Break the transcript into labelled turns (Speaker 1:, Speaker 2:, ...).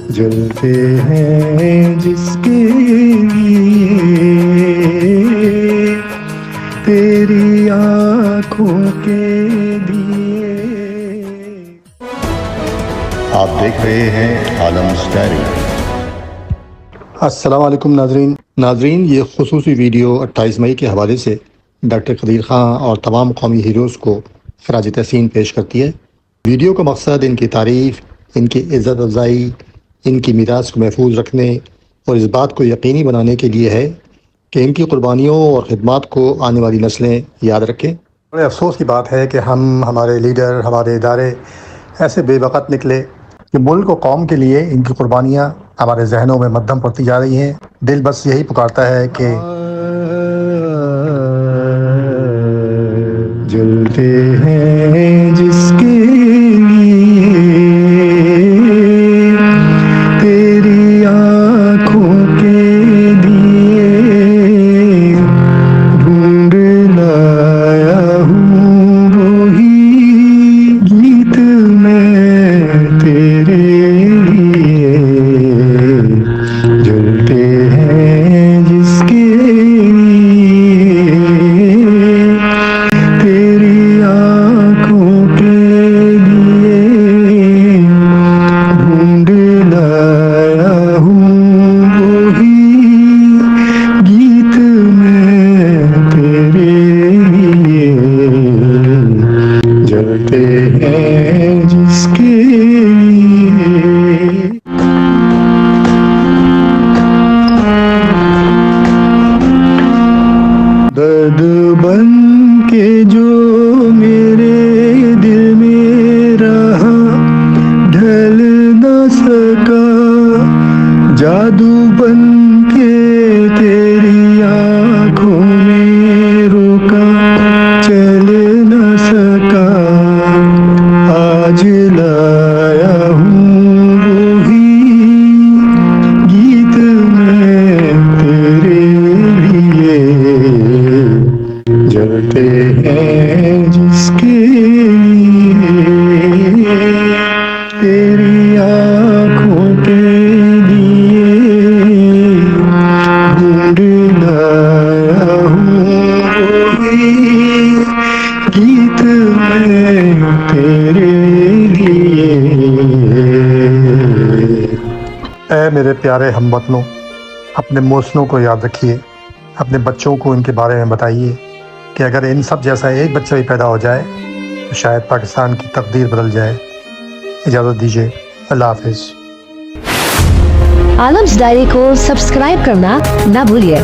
Speaker 1: जलते हैं जिसके लिए तेरी आँखों के दिए।
Speaker 2: आप देख रहे हैं आलम्स डायरी।
Speaker 1: अस्सलाम वालेकुम नाजरीन, ये खुसूसी वीडियो 28 मई के हवाले से डॉक्टर कदीर ख़ान और तमाम कौमी हीरोज़ को खराज तहसीन पेश करती है। वीडियो का मकसद इनकी तारीफ़, इनकी इज़्ज़त अफ़ज़ाई, इनकी मीरास को महफूज रखने और इस बात को यकीनी बनाने के लिए है कि इनकी कुर्बानियों और ख़िदमात को आने वाली नस्लें याद रखें। बड़े अफसोस की बात है कि हमारे लीडर, हमारे इदारे ऐसे बेवक़्त निकले कि मुल्क और कौम के लिए इनकी कुर्बानियाँ हमारे जहनों में मद्धम पड़ती जा रही हैं। दिल बस यही पुकारता है कि जलते हैं जिसके लिए तेरी आँखों के दिए। ढूंढ लाया हूँ वही गीत मैं तेरे लिए। जलते हैं जिसके लिए तेरी आँखों के लिए। ढूंढ लाया हूँ वही गीत मैं तेरे लिए। जलते हैं जिसके लिए। दर्द बन के जो मेरे दिल में रहा, ढल न सका। जादू बन के तेरी आँखों में रोका, चल न सका। आज लाया हूँ वही गीत मैं तेरे लिए। जलते हैं जिसके लिए तेरी आँखों के लिए। ढूंढ लाया हूँ वही गीत मैं तेरे लिए। ऐ मेरे प्यारे हमवतनों, अपने मौसनों को याद रखिए, अपने बच्चों को इनके बारे में बताइए कि अगर इन सब जैसा एक बच्चा भी पैदा हो जाए तो शायद पाकिस्तान की तकदीर बदल जाए। इजाज़त दीजिए, अल्लाह हाफिज़।
Speaker 3: आलम्स डायरी को सब्सक्राइब करना ना भूलिए।